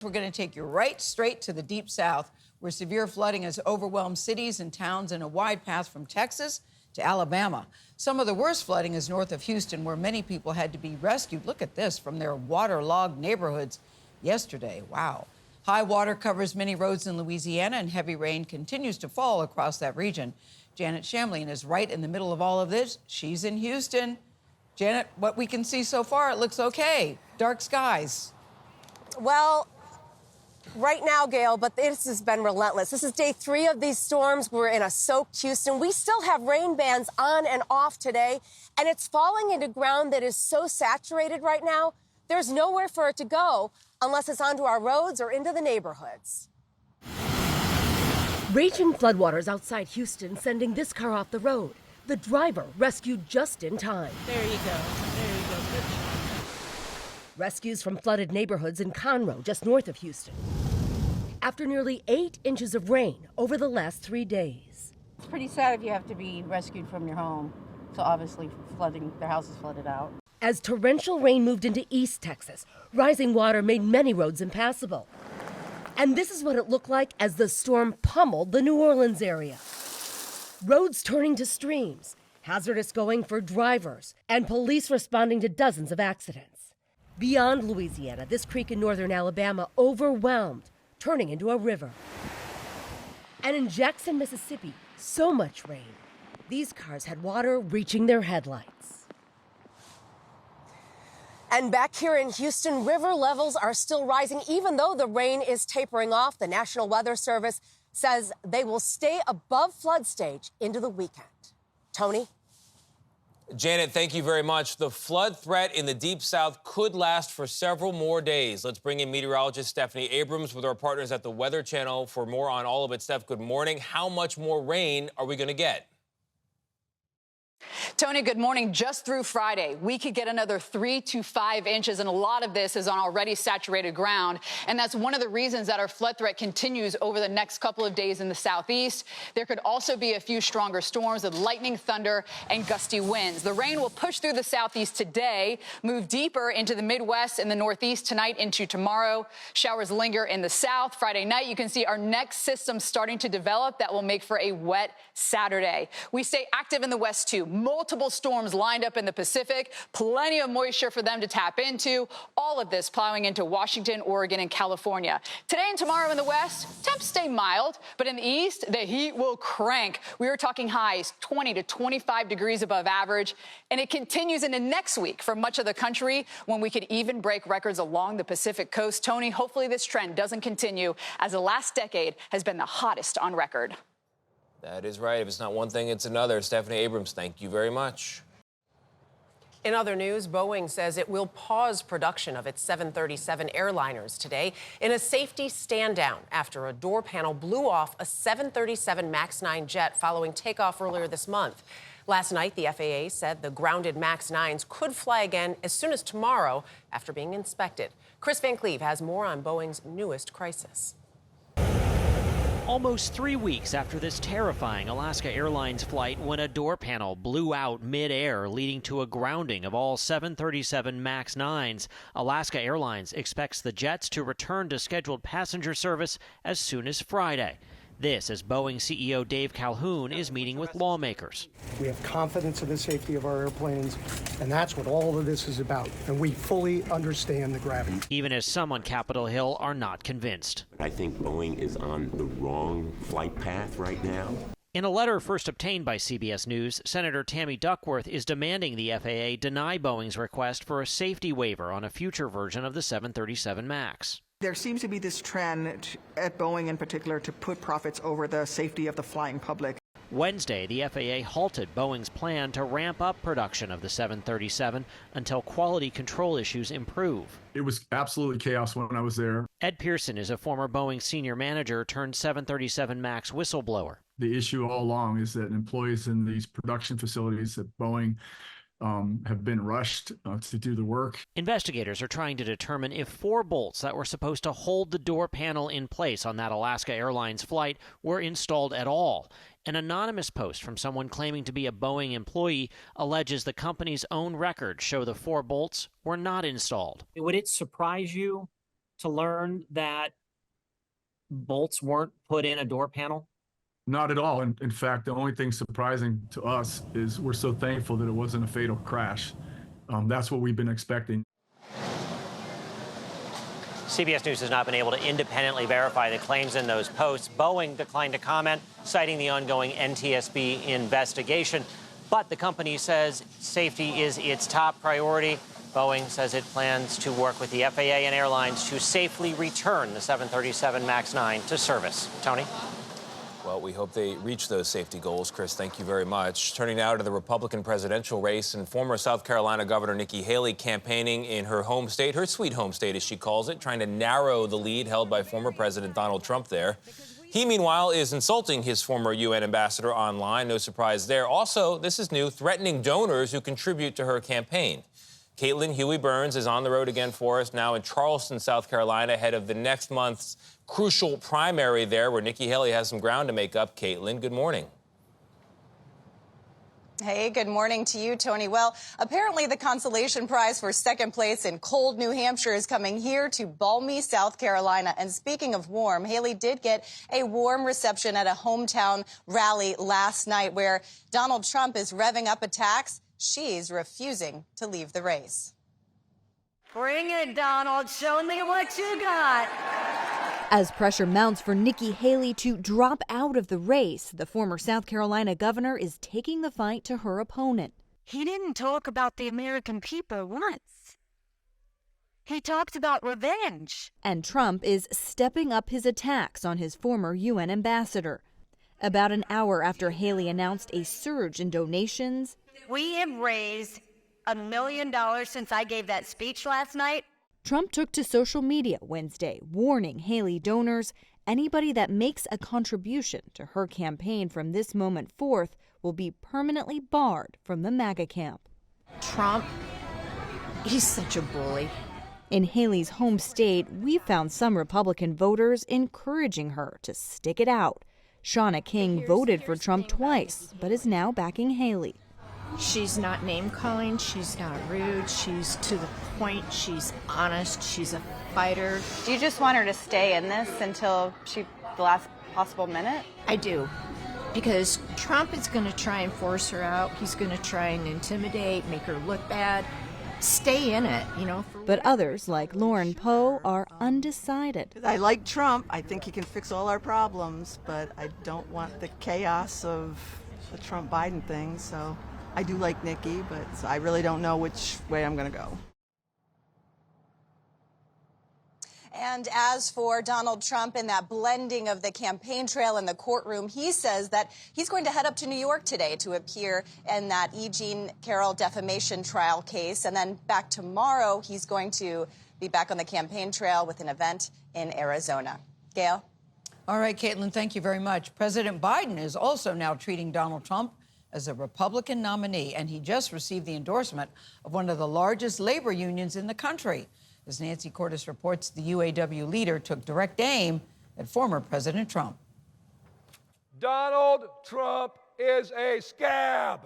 We're going to take you right straight to the Deep South, where severe flooding has overwhelmed cities and towns in a wide path from Texas to Alabama. Some of the worst flooding is north of Houston, where many people had to be rescued. Look at this, from their waterlogged neighborhoods yesterday. Wow. High water covers many roads in Louisiana, and heavy rain continues to fall across that region. Janet Shamlian is right in the middle of all of this. She's in Houston. Janet, what we can see so far, it looks okay. Dark skies. Well, right now, Gayle, but this has been relentless. This is day 3 of these storms. We're in a soaked Houston. We still have rain bands on and off today, and it's falling into ground that is so saturated right now, there's nowhere for it to go unless it's onto our roads or into the neighborhoods. Raging floodwaters outside Houston sending this car off the road. The driver rescued just in time. There you go. There you go. Good job. Rescues from flooded neighborhoods in Conroe, just north of Houston. After nearly 8 inches of rain over the last 3 days. It's pretty sad if you have to be rescued from your home. So obviously flooding, their house is flooded out. As torrential rain moved into East Texas, rising water made many roads impassable. And this is what it looked like as the storm pummeled the New Orleans area. Roads turning to streams, hazardous going for drivers, and police responding to dozens of accidents. Beyond Louisiana, this creek in northern Alabama overwhelmed, turning into a river. And in Jackson, Mississippi, so much rain, these cars had water reaching their headlights. And back here in Houston, river levels are still rising. Even though the rain is tapering off, the National Weather Service says they will stay above flood stage into the weekend. Tony? Janet, thank you very much. The flood threat in the Deep South could last for several more days. Let's bring in meteorologist Stephanie Abrams with our partners at the Weather Channel for more on all of it. Steph, good morning. How much more rain are we going to get? Tony, good morning. Just through Friday, we could get another 3 to 5 inches, and a lot of this is on already saturated ground. And that's one of the reasons that our flood threat continues over the next couple of days in the southeast. There could also be a few stronger storms with lightning, thunder, and gusty winds. The rain will push through the southeast today, move deeper into the Midwest and the Northeast tonight into tomorrow. Showers linger in the south. Friday night, you can see our next system starting to develop that will make for a wet Saturday. We stay active in the west, too. Multiple storms lined up in the Pacific, plenty of moisture for them to tap into. All of this plowing into Washington, Oregon, and California. Today and tomorrow in the west, temps stay mild, but in the east, the heat will crank. We are talking highs 20 to 25 degrees above average, and it continues into next week for much of the country when we could even break records along the Pacific coast. Tony, hopefully this trend doesn't continue, as the last decade has been the hottest on record. That is right. If it's not one thing, it's another. Stephanie Abrams, thank you very much. In other news, Boeing says it will pause production of its 737 airliners today in a safety stand-down after a door panel blew off a 737 MAX 9 jet following takeoff earlier this month. Last night, the FAA said the grounded MAX 9s could fly again as soon as tomorrow after being inspected. Chris Van Cleve has more on Boeing's newest crisis. Almost 3 weeks after this terrifying Alaska Airlines flight when a door panel blew out mid-air, leading to a grounding of all 737 MAX 9s, Alaska Airlines expects the jets to return to scheduled passenger service as soon as Friday. This as Boeing CEO Dave Calhoun is meeting with lawmakers. We have confidence in the safety of our airplanes, and that's what all of this is about. And we fully understand the gravity. Even as some on Capitol Hill are not convinced. I think Boeing is on the wrong flight path right now. In a letter first obtained by CBS News, Senator Tammy Duckworth is demanding the FAA deny Boeing's request for a safety waiver on a future version of the 737 MAX. There seems to be this trend at Boeing in particular to put profits over the safety of the flying public. Wednesday, the FAA halted Boeing's plan to ramp up production of the 737 until quality control issues improve. It was absolutely chaos when I was there. Ed Pearson is a former Boeing senior manager turned 737 MAX whistleblower. The issue all along is that employees in these production facilities at Boeing have been rushed to do the work. Investigators are trying to determine if 4 bolts that were supposed to hold the door panel in place on that Alaska Airlines flight were installed at all. An anonymous post from someone claiming to be a Boeing employee alleges the company's own records show the 4 bolts were not installed. Would it surprise you to learn that bolts weren't put in a door panel? Not at all. In fact, the only thing surprising to us is we're so thankful that it wasn't a fatal crash. That's what we've been expecting. CBS News has not been able to independently verify the claims in those posts. Boeing declined to comment, citing the ongoing NTSB investigation. But the company says safety is its top priority. Boeing says it plans to work with the FAA and airlines to safely return the 737 MAX 9 to service. Tony? Well, we hope they reach those safety goals. Chris, thank you very much. Turning now to the Republican presidential race, and former South Carolina Governor Nikki Haley campaigning in her home state, her sweet home state as she calls it, trying to narrow the lead held by former President Donald Trump there. He, meanwhile, is insulting his former UN ambassador online. No surprise there. Also, this is new, threatening donors who contribute to her campaign. Caitlin Huey-Burns is on the road again for us now in Charleston, South Carolina, ahead of the next month's crucial primary there, where Nikki Haley has some ground to make up. Caitlin, good morning. Hey, good morning to you, Tony. Well, apparently the consolation prize for second place in cold New Hampshire is coming here to balmy South Carolina. And speaking of warm, Haley did get a warm reception at a hometown rally last night where Donald Trump is revving up attacks. She's refusing to leave the race. Bring it, Donald. Show me what you got. As pressure mounts for Nikki Haley to drop out of the race, the former South Carolina governor is taking the fight to her opponent. He didn't talk about the American people once. He talked about revenge. And Trump is stepping up his attacks on his former UN ambassador. About an hour after Haley announced a surge in donations, we have raised $1 million since I gave that speech last night. Trump took to social media Wednesday, warning Haley donors anybody that makes a contribution to her campaign from this moment forth will be permanently barred from the MAGA camp. Trump, he's such a bully. In Haley's home state, we found some Republican voters encouraging her to stick it out. Shauna King voted for Trump twice, but is now backing Haley. She's not name-calling, she's not rude, she's to the point, she's honest, she's a fighter. Do you just want her to stay in this until the last possible minute? I do, because Trump is going to try and force her out. He's going to try and intimidate, make her look bad. Stay in it, you know. But others, like Lauren Poe, are undecided. I like Trump. I think he can fix all our problems, but I don't want the chaos of the Trump-Biden thing, so I do like Nikki, but I really don't know which way I'm going to go. And as for Donald Trump and that blending of the campaign trail and the courtroom, he says that he's going to head up to New York today to appear in that E. Jean Carroll defamation trial case. And then back tomorrow, he's going to be back on the campaign trail with an event in Arizona. Gayle? All right, Caitlin, thank you very much. President Biden is also now treating Donald Trump as a Republican nominee, and he just received the endorsement of one of the largest labor unions in the country. As Nancy Cordes reports, the UAW leader took direct aim at former President Trump. Donald Trump is a scab.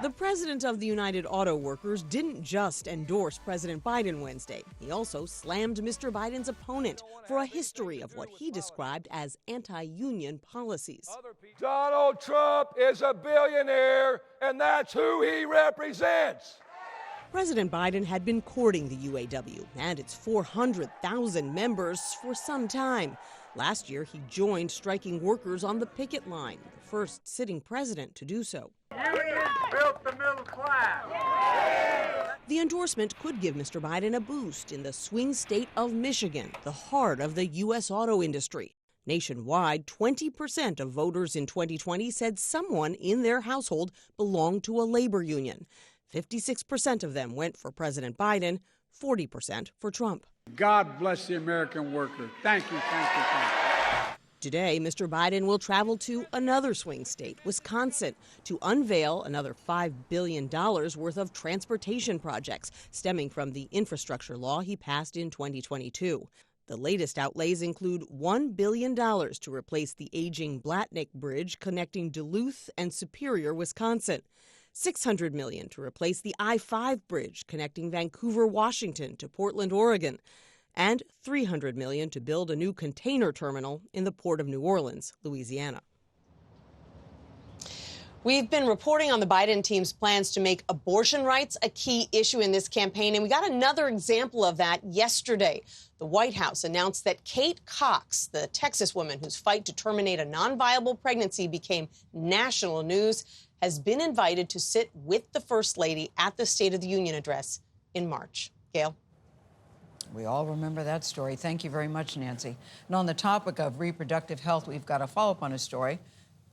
The president of the United Auto Workers didn't just endorse President Biden Wednesday. He also slammed Mr. Biden's opponent for a history of what he described as anti-union policies. Donald Trump is a billionaire, and that's who he represents. President Biden had been courting the UAW and its 400,000 members for some time. Last year, he joined striking workers on the picket line, the first sitting president to do so. Unions built the middle class. The endorsement could give Mr. Biden a boost in the swing state of Michigan, the heart of the U.S. auto industry. Nationwide, 20% of voters in 2020 said someone in their household belonged to a labor union. 56% of them went for President Biden, 40% for Trump. God bless the American worker. Thank you, thank you, thank you. Today, Mr. Biden will travel to another swing state, Wisconsin, to unveil another $5 billion worth of transportation projects stemming from the infrastructure law he passed in 2022. The latest outlays include $1 billion to replace the aging Blatnick Bridge connecting Duluth and Superior, Wisconsin. $600 million to replace the I-5 bridge connecting Vancouver, Washington to Portland, Oregon, and $300 million to build a new container terminal in the Port of New Orleans, Louisiana. We've been reporting on the Biden team's plans to make abortion rights a key issue in this campaign, and we got another example of that yesterday. The White House announced that Kate Cox, the Texas woman whose fight to terminate a non-viable pregnancy became national news, has been invited to sit with the First Lady at the State of the Union address in March. Gayle? We all remember that story. Thank you very much, Nancy. And on the topic of reproductive health, we've got a follow-up on a story.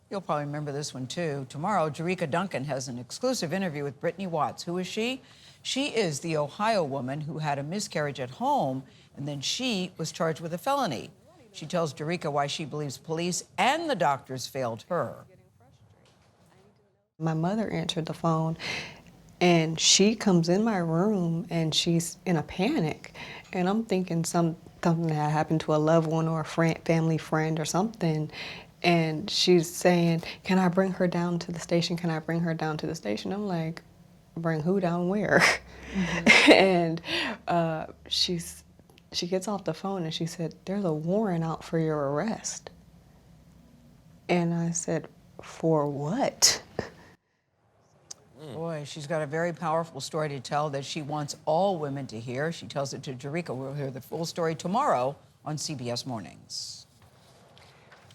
You'll probably remember this one, too. Tomorrow, Jerika Duncan has an exclusive interview with Brittany Watts. Who is she? She is the Ohio woman who had a miscarriage at home, and then she was charged with a felony. She tells Jerika why she believes police and the doctors failed her. My mother answered the phone, and she comes in my room, and she's in a panic. And I'm thinking something that happened to a loved one or a friend, family friend or something. And she's saying, can I bring her down to the station? Can I bring her down to the station? I'm like, bring who down where? And she gets off the phone and she said, there's a warrant out for your arrest. And I said, for what? Boy, she's got a very powerful story to tell that she wants all women to hear. She tells it to Jerika. We'll hear the full story tomorrow on CBS Mornings.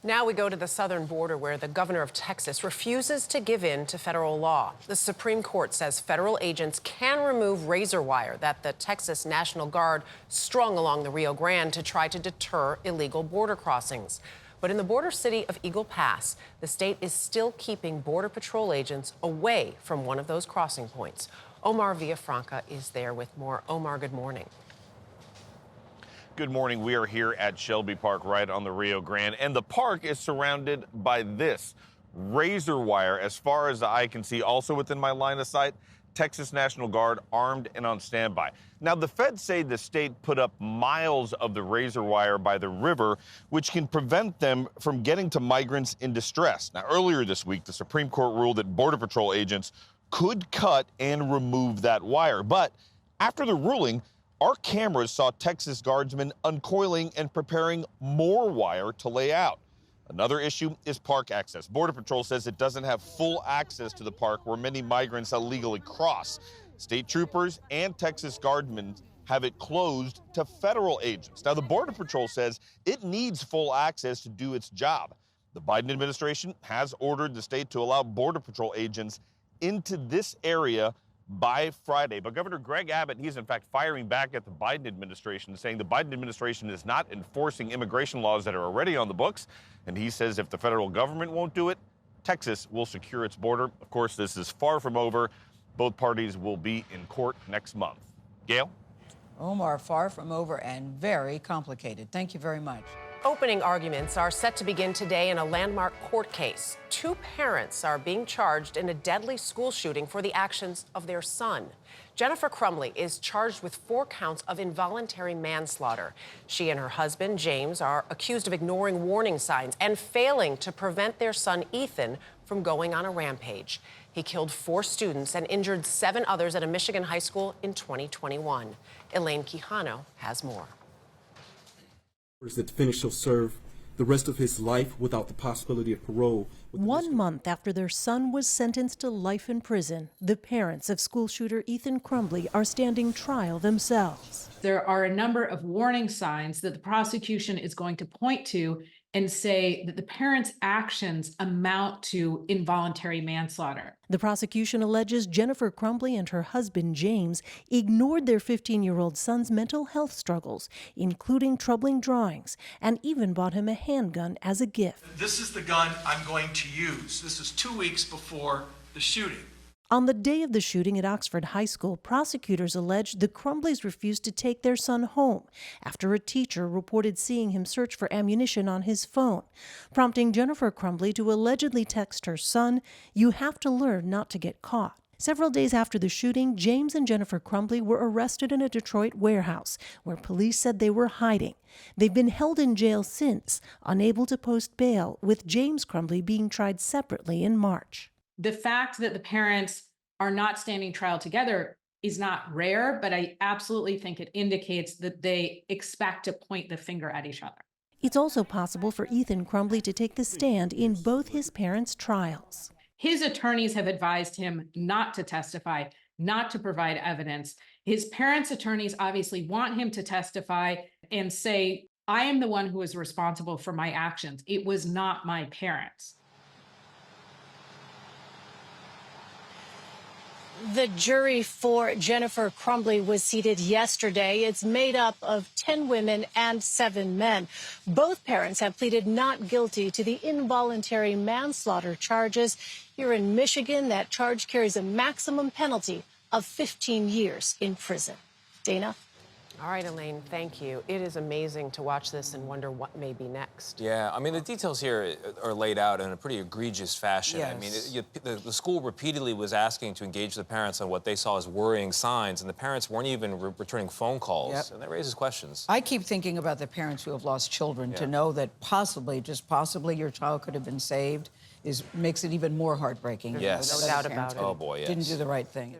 Now we go to the southern border where the governor of Texas refuses to give in to federal law. The Supreme Court says federal agents can remove razor wire that the Texas National Guard strung along the Rio Grande to try to deter illegal border crossings. But in the border city of Eagle Pass, the state is still keeping Border Patrol agents away from one of those crossing points. Omar Villafranca is there with more. Omar, good morning. Good morning. We are here at Shelby Park right on the Rio Grande, and the park is surrounded by this razor wire as far as the eye can see. Also within my line of sight, Texas National Guard armed and on standby. Now, the feds say the state put up miles of the razor wire by the river, which can prevent them from getting to migrants in distress. Now, earlier this week, the Supreme Court ruled that Border Patrol agents could cut and remove that wire. But after the ruling, our cameras saw Texas guardsmen uncoiling and preparing more wire to lay out. Another issue is park access. Border Patrol says it doesn't have full access to the park where many migrants illegally cross. State troopers and Texas guardsmen have it closed to federal agents. Now, the Border Patrol says it needs full access to do its job. The Biden administration has ordered the state to allow Border Patrol agents into this area by Friday. But Governor Greg Abbott, he's in fact firing back at the Biden administration, saying the Biden administration is not enforcing immigration laws that are already on the books. And he says if the federal government won't do it, Texas will secure its border. Of course, this is far from over. Both parties will be in court next month. Gayle? Omar, far from over and very complicated. Thank you very much. Opening arguments are set to begin today in a landmark court case. Two parents are being charged in a deadly school shooting for the actions of their son. Jennifer Crumbley is charged with 4 counts of involuntary manslaughter. She and her husband, James, are accused of ignoring warning signs and failing to prevent their son, Ethan, from going on a rampage. He killed 4 students and injured 7 others at a Michigan high school in 2021. Elaine Quijano has more. The defendant shall serve the rest of his life without the possibility of parole. 1 month after their son was sentenced to life in prison, the parents of school shooter Ethan Crumbley are standing trial themselves. There are a number of warning signs that the prosecution is going to point to and say that the parents' actions amount to involuntary manslaughter. The prosecution alleges Jennifer Crumbley and her husband, James, ignored their 15-year-old son's mental health struggles, including troubling drawings, and even bought him a handgun as a gift. This is the gun I'm going to use. This is 2 weeks before the shooting. On the day of the shooting at Oxford High School, prosecutors alleged the Crumbleys refused to take their son home after a teacher reported seeing him search for ammunition on his phone, prompting Jennifer Crumbley to allegedly text her son, "You have to learn not to get caught." Several days after the shooting, James and Jennifer Crumbley were arrested in a Detroit warehouse where police said they were hiding. They've been held in jail since, unable to post bail, with James Crumbley being tried separately in March. The fact that the parents are not standing trial together is not rare, but I absolutely think it indicates that they expect to point the finger at each other. It's also possible for Ethan Crumbley to take the stand in both his parents' trials. His attorneys have advised him not to testify, not to provide evidence. His parents' attorneys obviously want him to testify and say, I am the one who is responsible for my actions. It was not my parents. The jury for Jennifer Crumbley was seated yesterday. It's made up of 10 women and 7 men. Both parents have pleaded not guilty to the involuntary manslaughter charges. Here in Michigan, that charge carries a maximum penalty of 15 years in prison. Dana? All right, Elaine, thank you. It is amazing to watch this and wonder what may be next. Yeah, I mean, the details here are laid out in a pretty egregious fashion. Yes. I mean, the school repeatedly was asking to engage the parents on what they saw as worrying signs, and the parents weren't even returning phone calls. Yep. And that raises questions. I keep thinking about the parents who have lost children. To know that possibly, just possibly, your child could have been saved makes it even more heartbreaking. Yes. No doubt about it. Oh, boy, yes. Didn't do the right thing.